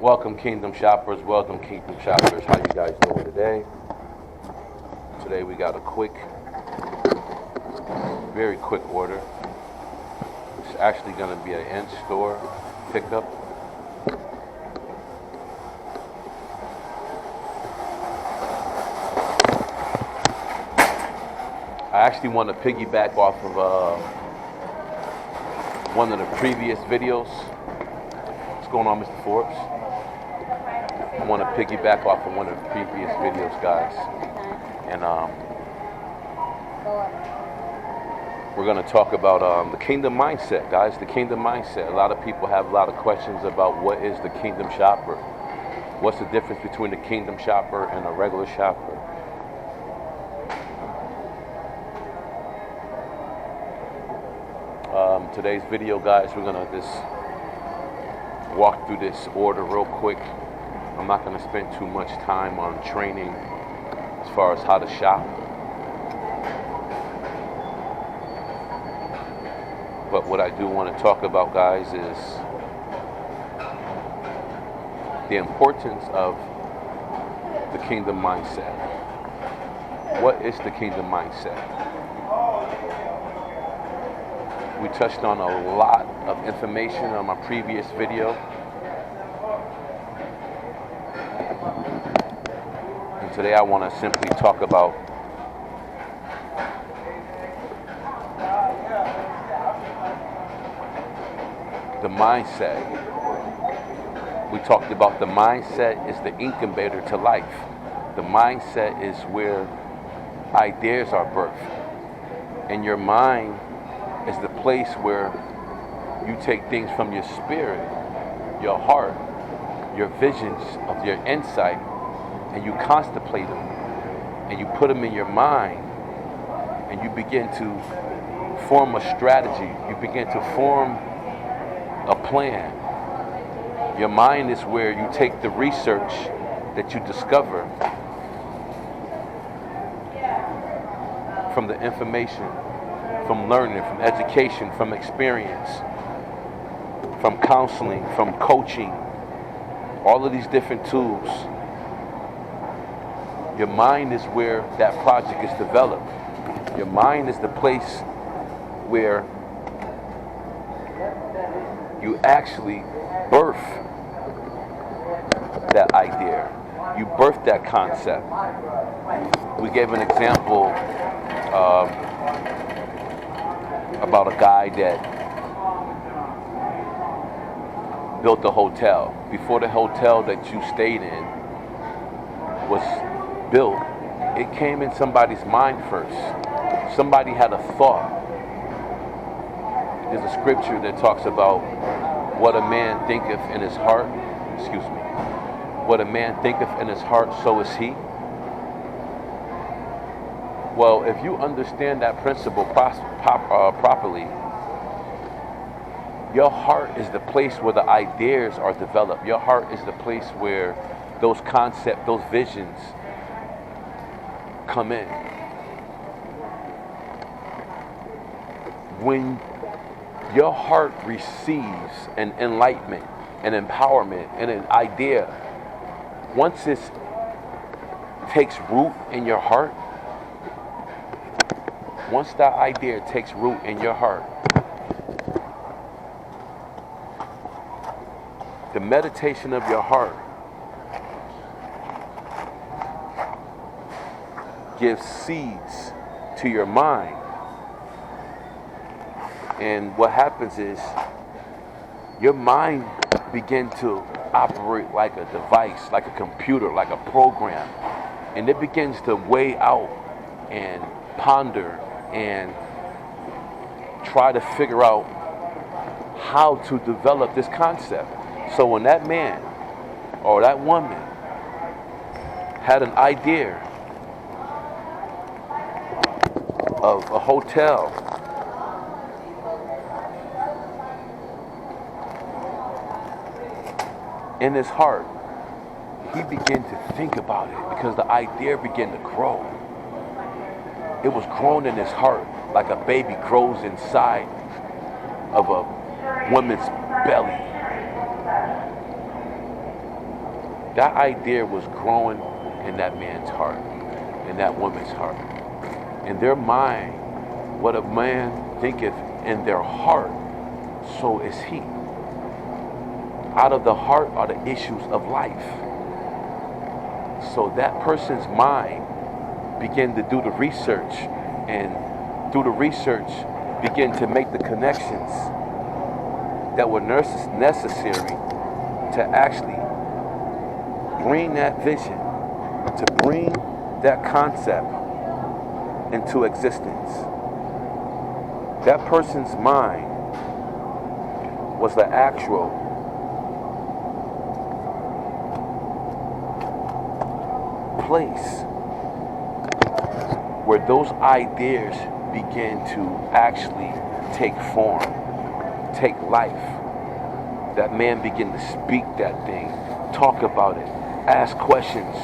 Welcome Kingdom Shoppers, welcome Kingdom Shoppers. How you guys doing today? Today we got a very quick order. It's actually going to be an in-store pickup. I actually want to piggyback off of one of the previous videos. What's going on, Mr. Forbes? I want to piggyback off of one of the previous videos, guys. And we're going to talk about the kingdom mindset, guys. The kingdom mindset. A lot of people have a lot of questions about what is the kingdom shopper. What's the difference between the kingdom shopper and a regular shopper? Today's video, guys, we're going to just walk through this order real quick. I'm not going to spend too much time on training as far as how to shop. But what I do want to talk about, guys, is the importance of the kingdom mindset. What is the kingdom mindset? We touched on a lot of information on my previous video. And today I want to simply talk about the mindset. We talked about the mindset is the incubator to life. The mindset is where ideas are birthed. And your mind is the place where you take things from your spirit, your heart, your visions of your insight, and you contemplate them, and you put them in your mind, and you begin to form a strategy. You begin to form a plan. Your mind is where you take the research that you discover from the information, from learning, from education, from experience, from counseling, from coaching, all of these different tools. Your mind is where that project is developed. Your mind is the place where you actually birth that idea. You birth that concept. We gave an example about a guy that built a hotel. Before the hotel that you stayed in was built, it came in somebody's mind first. Somebody had a thought. There's a scripture that talks about what a man thinketh in his heart. What a man thinketh in his heart, so is he. Well, if you understand that principle properly, your heart is the place where the ideas are developed. Your heart is the place where those concepts, those visions come in. When your heart receives an enlightenment, an empowerment, and an idea, once it takes root in your heart, once that idea takes root in your heart, the meditation of your heart gives seeds to your mind. And what happens is your mind begins to operate like a device, like a computer, like a program. And it begins to weigh out and ponder and try to figure out how to develop this concept. So when that man or that woman had an idea of a hotel, in his heart, he began to think about it because the idea began to grow. It was grown in his heart like a baby grows inside of a woman's belly. That idea was growing in that man's heart, in that woman's heart. In their mind, what a man thinketh in their heart, so is he. Out of the heart are the issues of life. So that person's mind began to do the research, and through the research begin to make the connections that were necessary to actually bring that vision, to bring that concept into existence. That person's mind was the actual place where those ideas begin to actually take form, take life. That man began to speak that thing, talk about it, ask questions,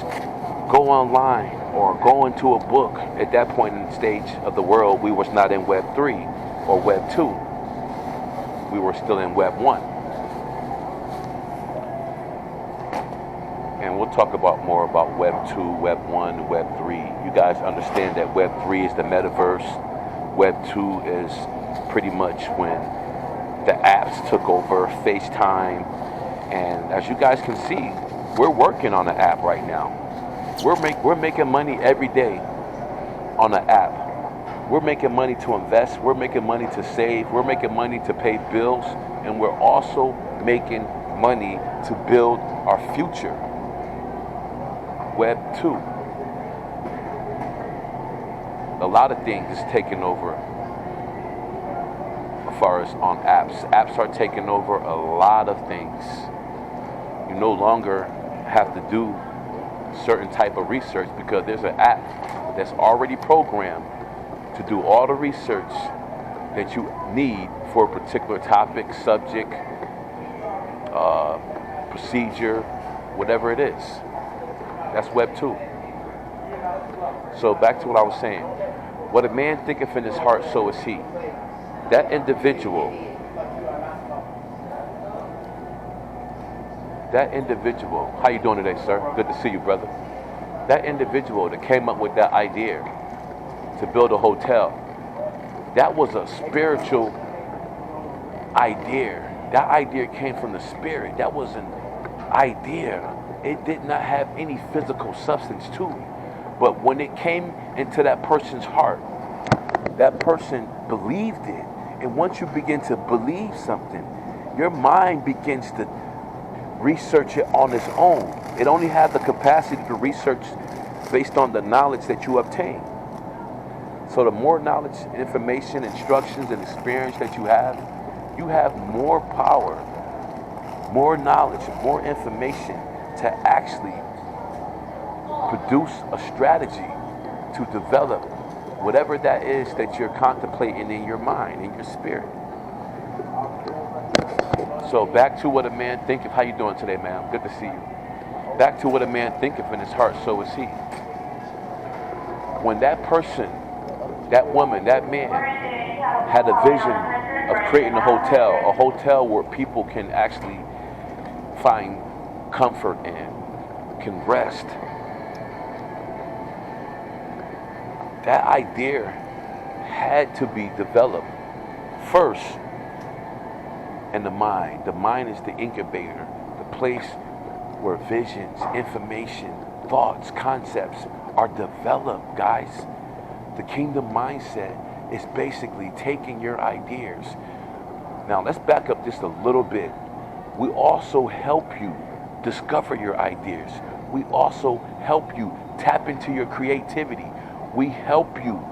go online or go into a book. At that point in the stage of the world, we was not in Web 3 or Web 2. We were still in Web 1. And we'll talk about more about Web 2, Web 1, Web 3. You guys understand that Web 3 is the metaverse. Web 2 is pretty much when the apps took over, FaceTime. And as you guys can see, we're working on an app right now. We're making money every day on an app. We're making money to invest. We're making money to save. We're making money to pay bills. And we're also making money to build our future. Web 2. A lot of things is taking over as far as on apps. Apps are taking over a lot of things. You no longer have to do certain type of research because there's an app that's already programmed to do all the research that you need for a particular topic, subject, procedure, whatever it is. That's Web 2. So back to what I was saying. What a man thinketh in his heart, so is he. That individual, how you doing today, sir? Good to see you, brother. That individual that came up with that idea to build a hotel, that was a spiritual idea. That idea came from the spirit. That was an idea. It did not have any physical substance to it. But when it came into that person's heart, that person believed it. And once you begin to believe something, your mind begins to research it on its own. It only has the capacity to research based on the knowledge that you obtain. So the more knowledge, information, instructions, and experience that you have more power, more knowledge, more information to actually produce a strategy to develop whatever that is that you're contemplating in your mind, in your spirit. So back to what a man thinketh. How you doing today, ma'am? Good to see you. Back to what a man thinketh in his heart, so is he. When that person, that woman, that man had a vision of creating a hotel where people can actually find comfort and can rest. That idea had to be developed first in the mind. The mind is the incubator, the place where visions, information, thoughts, concepts are developed, guys. The kingdom mindset is basically taking your ideas. Now let's back up just a little bit. We also help you discover your ideas. We also help you tap into your creativity. We help you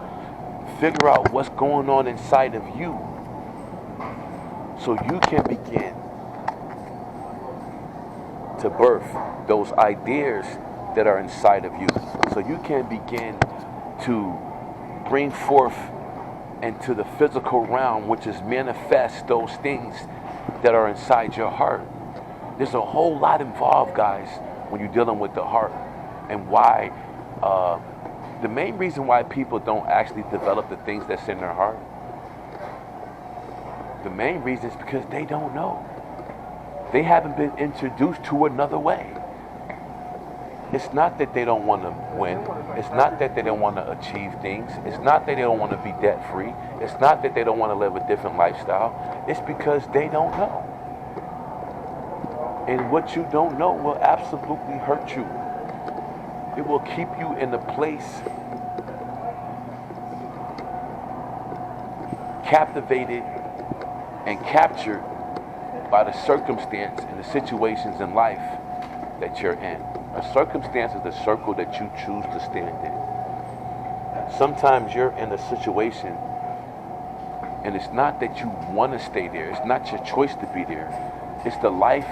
figure out what's going on inside of you so you can begin to birth those ideas that are inside of you. So you can begin to bring forth into the physical realm, which is manifest those things that are inside your heart. There's a whole lot involved, guys, when you're dealing with the heart. And why, the main reason why people don't actually develop the things that's in their heart, the main reason is because they don't know. They haven't been introduced to another way. It's not that they don't want to win. It's not that they don't want to achieve things. It's not that they don't want to be debt free. It's not that they don't want to live a different lifestyle. It's because they don't know. And what you don't know will absolutely hurt you. It will keep you in a place captivated and captured by the circumstance and the situations in life that you're in. A circumstance is the circle that you choose to stand in. Sometimes you're in a situation and it's not that you want to stay there. It's not your choice to be there. It's the life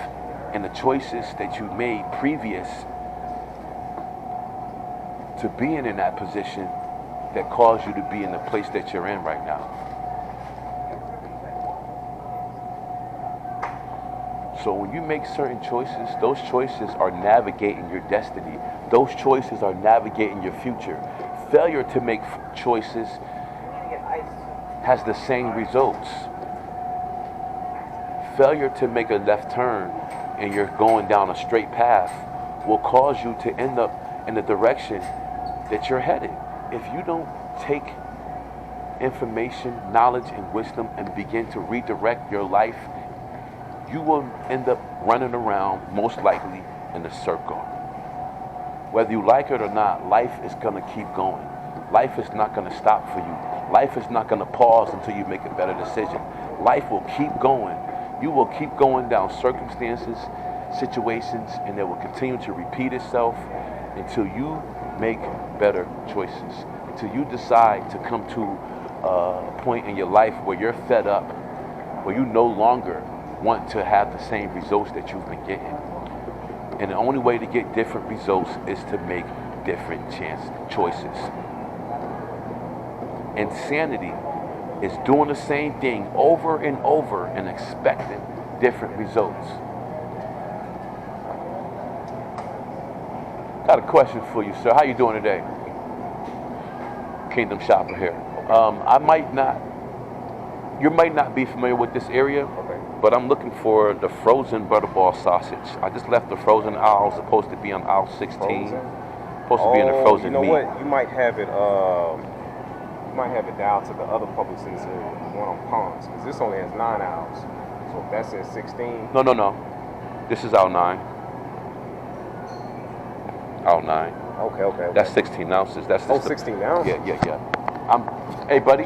and the choices that you made previous to being in that position that caused you to be in the place that you're in right now. So when you make certain choices, those choices are navigating your destiny. Those choices are navigating your future. Failure to make choices has the same results. Failure to make a left turn and you're going down a straight path will cause you to end up in the direction that you're headed. If you don't take information, knowledge, and wisdom and begin to redirect your life, you will end up running around, most likely, in a circle. Whether you like it or not, life is going to keep going. Life is not going to stop for you. Life is not going to pause until you make a better decision. Life will keep going. You will keep going down circumstances, situations, and it will continue to repeat itself until you make better choices. Until you decide to come to a point in your life where you're fed up, where you no longer want to have the same results that you've been getting. And the only way to get different results is to make different choices. Insanity is doing the same thing over and over and expecting different results. Got a question for you, sir. How you doing today? Kingdom Shopper here. You might not be familiar with this area, but I'm looking for the frozen butterball sausage. I just left the frozen aisle. Supposed to be on aisle 16. Supposed to be in the frozen meat. You know what? You might have it. Down to the other Publix's one on Palms, because this only has 9 aisles. So if that says 16. No. This is aisle 9. Aisle 9. Okay. That's 16 ounces. That's 16 ounces. Yeah. Hey, buddy.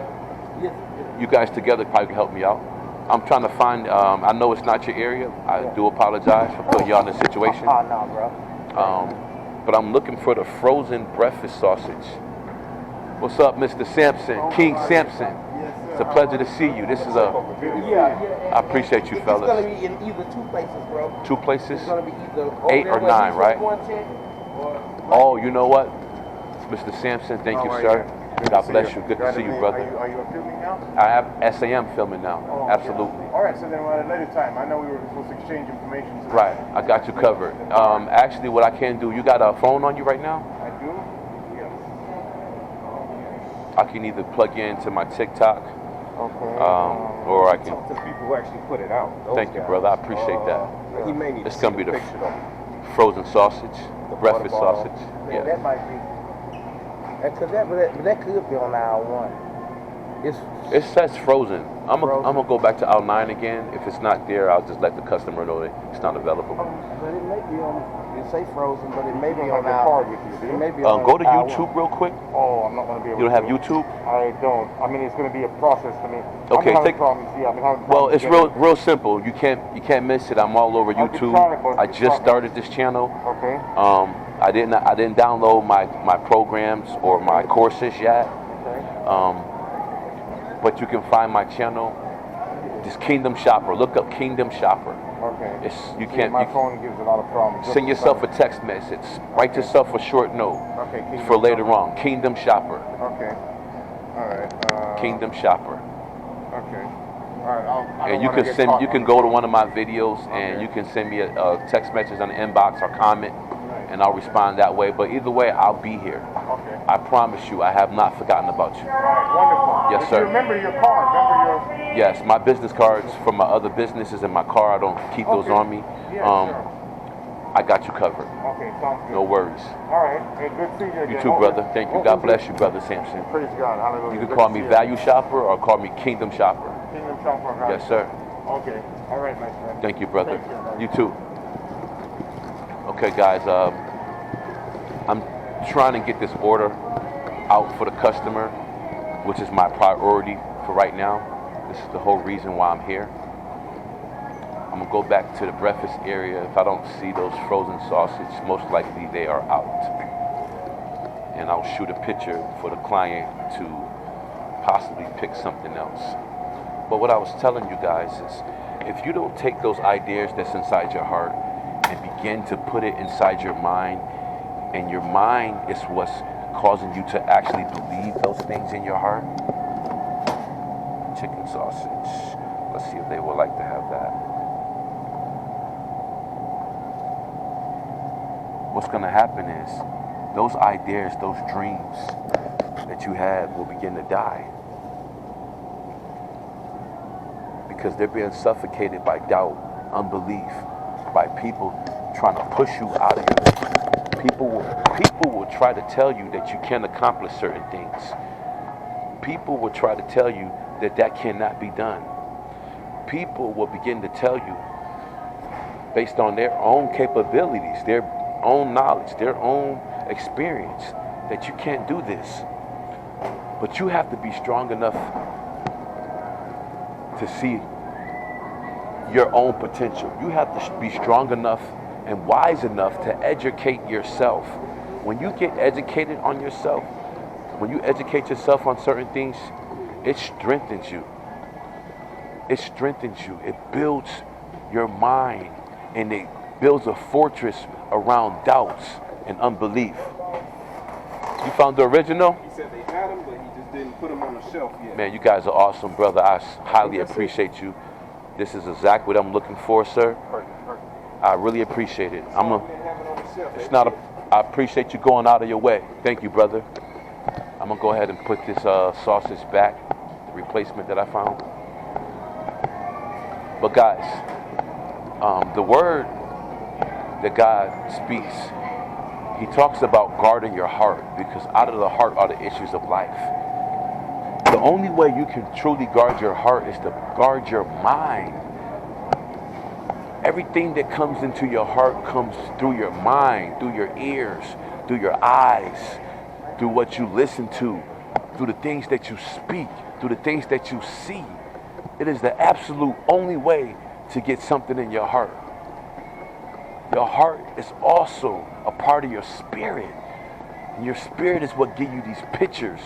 Yes. You guys together probably can help me out. I'm trying to find, I know it's not your area. I do apologize for putting y'all in this situation. Oh, no, bro. But I'm looking for the frozen breakfast sausage. What's up, Mr. Sampson? King Sampson. Yes, sir. It's a pleasure to see you. This is I appreciate you, fellas. It's going to be in either 2 places, bro. 2 places? It's going to be either 8 or 9, right? Or Oh, you know what? Mr. Sampson, thank you, sir. God bless you. Good to see you, brother. Are you filming now? I have SAM filming now. Oh, Absolutely. All right, so then at a later time. I know we were supposed to exchange information. So Right, I got you covered. Actually, what I can do, you got a phone on you right now? I do? Yes. I can either plug you into my TikTok, Okay. or I can. Talk to the people who actually put it out. Thank you, brother. I appreciate that. He may need It's to gonna see be the picture though. frozen sausage, The breakfast butterball. sausage. Yeah, Yeah. that might be. Because that could be on aisle 1. It says frozen. I'm Frozen. gonna go back to aisle 9 again. If it's not there, I'll just let the customer know that it's not available. But it may be on. It say frozen, but it may be don't on have your aisle. card with you, do you? It may be on Go to aisle YouTube 1. real quick. Oh, I'm not going to be able You don't to. have YouTube? I don't. I mean, it's going to be a process for me. Okay, I'm having take- problems. Yeah, I've been having Well, problems it's getting- real simple. You can't miss it. I'm all over I could YouTube. try it, but I it's just not- started this channel. Okay. I didn't download my programs or my courses yet. Okay. But you can find my channel. Just Kingdom Shopper. Look up Kingdom Shopper. Okay. You See, can't. My You phone gives a lot of problems. send yourself a text message. Write yourself a short note Okay. Kingdom for later Shopper. on. Kingdom Shopper. Okay. All right. Kingdom Shopper. Okay. All right. I don't And you wanna can get send. caught You can on- go to one of my videos and Okay. you can send me a text message on the inbox or comment, and I'll respond that way. But either way, I'll be here. Okay. I promise you, I have not forgotten about you. All right. Wonderful. Yes, If sir. you remember your card. Remember your. Yes, my business cards from my other businesses in my car. I don't keep those Okay. on me. Yeah, sure. I got you covered. Okay, sounds good. No worries. All right. Hey, good seeing you again. You too, brother. Thank you. God bless you, brother Sampson. Praise God. Hallelujah. You can Good call to me see you. Value Shopper or call me Kingdom Shopper. Kingdom Shopper. Right. Yes, sir. Okay. All right, my friend. Thank you, brother. Take care, You too. Okay, guys. I'm trying to get this order out for the customer, which is my priority for right now. This is the whole reason why I'm here. I'm gonna go back to the breakfast area. If I don't see those frozen sausage, most likely they are out. And I'll shoot a picture for the client to possibly pick something else. But what I was telling you guys is, if you don't take those ideas that's inside your heart and begin to put it inside your mind, and your mind is what's causing you to actually believe those things in your heart. Chicken sausage. Let's see if they would like to have that. What's going to happen is those ideas, those dreams that you had will begin to die. Because they're being suffocated by doubt, unbelief, by people trying to push you out of your life. People will try to tell you that you can't accomplish certain things. People will try to tell you that that cannot be done. People will begin to tell you, based on their own capabilities, their own knowledge, their own experience, that you can't do this. But you have to be strong enough to see your own potential. You have to be strong enough and wise enough to educate yourself. When you get educated on yourself, when you educate yourself on certain things, it strengthens you. It strengthens you. It builds your mind, and it builds a fortress around doubts and unbelief. You found the original? He said they had them, but he just didn't put them on the shelf yet. Man, you guys are awesome, brother. I highly appreciate you. This is exactly what I'm looking for, sir. I really appreciate it. I appreciate you going out of your way. Thank you, brother. I'm gonna go ahead and put this sausage back, the replacement that I found. But guys, the word that God speaks, he talks about guarding your heart, because out of the heart are the issues of life. The only way you can truly guard your heart is to guard your mind. Everything that comes into your heart comes through your mind, through your ears, through your eyes, through what you listen to, through the things that you speak, through the things that you see. It is the absolute only way to get something in your heart. Your heart is also a part of your spirit. And your spirit is what gives you these pictures,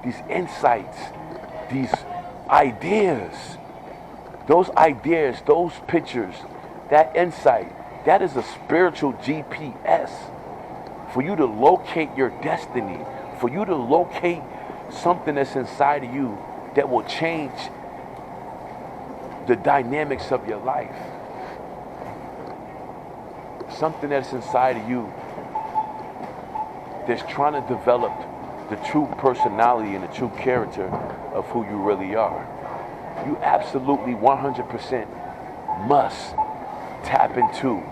these insights, these ideas. Those ideas, those pictures, that insight, that is a spiritual GPS for you to locate your destiny, for you to locate something that's inside of you that will change the dynamics of your life. Something that's inside of you that's trying to develop the true personality and the true character of who you really are. You absolutely 100% must tap into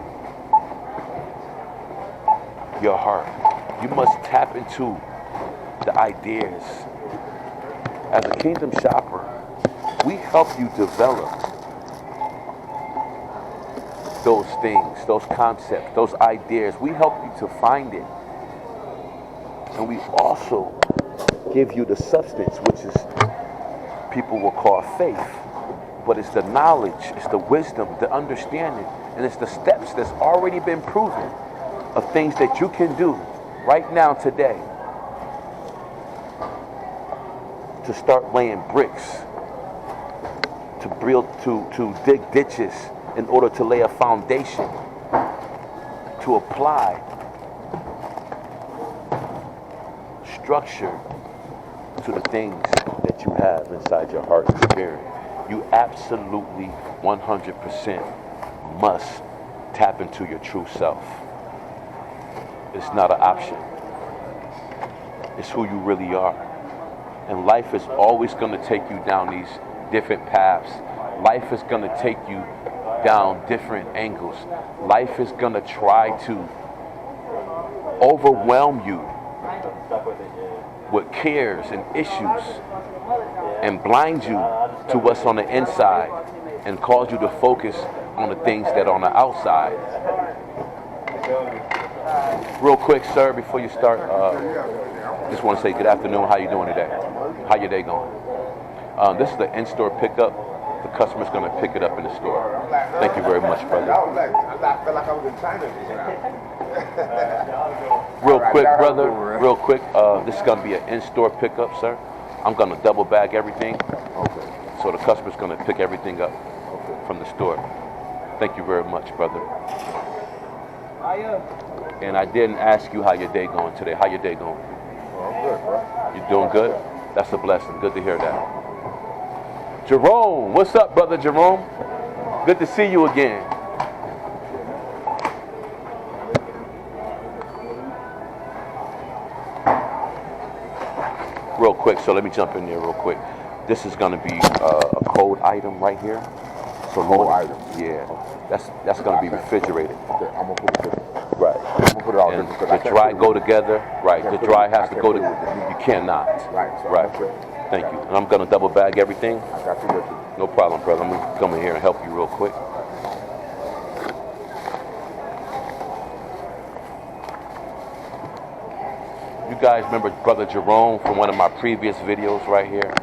your heart. You must tap into the ideas. As a kingdom shopper, we help you develop those things, those concepts, those ideas. We help you to find it. And we also give you the substance, which is people will call faith. But it's the knowledge, it's the wisdom, the understanding, and it's the steps that's already been proven of things that you can do right now today to start laying bricks, to build, to dig ditches in order to lay a foundation, to apply structure to the things that you have inside your heart and spirit. You absolutely 100% must tap into your true self. It's not an option. It's who you really are. And life is always going to take you down these different paths. Life is going to take you down different angles. Life is gonna try to overwhelm you with cares and issues and blind you to what's on the inside and cause you to focus on the things that are on the outside. Real quick, sir, before you start, just want to say good afternoon. How you doing today? How your day going? This is the in-store pickup. The customer's going to pick it up in the store. Thank you very much, brother. I felt like I was in China just now. Real quick, brother. Real quick. This is going to be an in-store pickup, sir. I'm going to double bag everything. Okay. So the customer's going to pick everything up from the store. Thank you very much, brother. And I didn't ask you how your day going today. How your day going? Well, I'm good, bro. You doing good? That's a blessing. Good to hear that. Jerome, what's up, brother Jerome? Good to see you again. Real quick, so let me jump in there real quick. This is going to be a cold item right here. So Cold item? Yeah, that's going to be refrigerated. Okay, I'm gonna put it. Right. I'm gonna put it out And there because I the can't dry put it go with- together. Right. I The can't dry put it- has I to can't go put it together. with the meat. You cannot. Right. So Right. I'm gonna put it. Thank you. And I'm going to double bag everything. I got you with you. No problem, brother. I'm going to come in here and help you real quick. You guys remember Brother Jerome from one of my previous videos right here?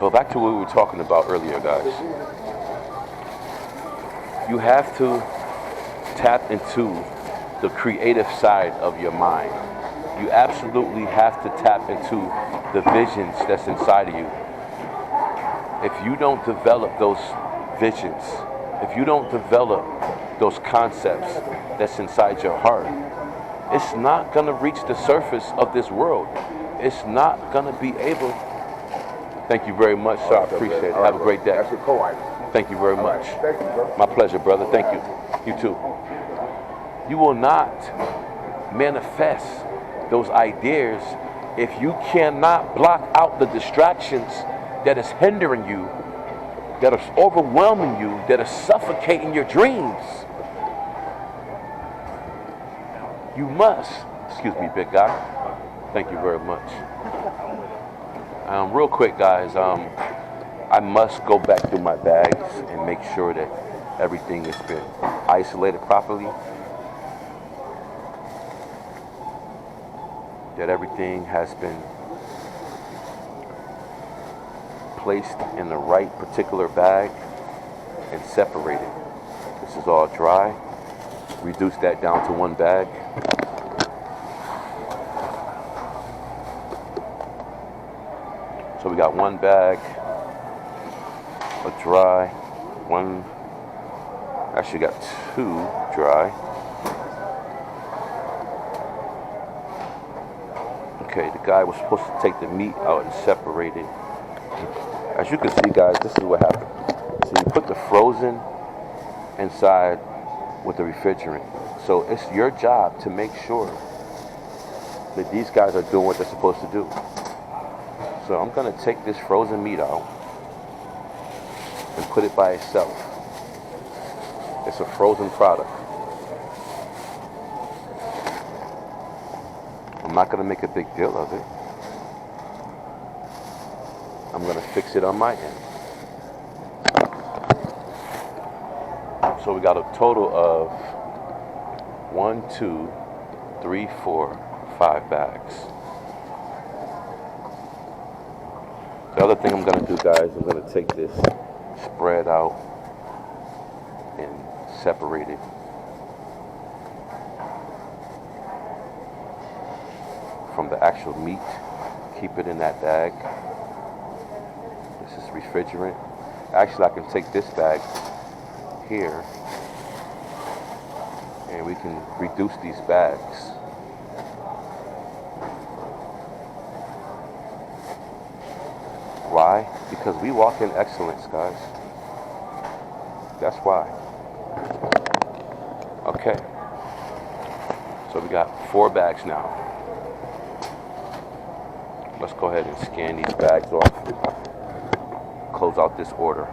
But back to what we were talking about earlier, guys. You have to tap into the creative side of your mind. You absolutely have to tap into the visions that's inside of you. If you don't develop those visions, if you don't develop those concepts that's inside your heart, it's not going to reach the surface of this world. It's not going to be able. Thank you very much, sir. I appreciate it. Have a great day. That's your co-item. Thank you very much. Thank you, bro. My pleasure, brother. Thank you. You too. You will not manifest those ideas if you cannot block out the distractions that is hindering you, that is overwhelming you, that is suffocating your dreams. You must. Excuse me, big guy. Thank you very much. Real quick, guys, I must go back through my bags and make sure that everything has been isolated properly, that everything has been placed in the right particular bag and separated. This is all dry. Reduce that down to one bag. So we got one bag of dry, one, actually got two dry. Okay, the guy was supposed to take the meat out and separate it. As you can see, guys, this is what happened. So you put the frozen inside with the refrigerant. So it's your job to make sure that these guys are doing what they're supposed to do. So I'm going to take this frozen meat out and put it by itself. It's a frozen product. I'm not going to make a big deal of it. I'm going to fix it on my end. So we got a total of 1, 2, 3, 4, 5 bags. The other thing I'm going to do, guys, I'm going to take this spread out and separate it. From the actual meat. Keep it in that bag. This is refrigerant. Actually, I can take this bag here and we can reduce these bags. Why? Because we walk in excellence, guys. That's why. Okay. So we got 4 bags now. Let's go ahead and scan these bags off. Close out this order.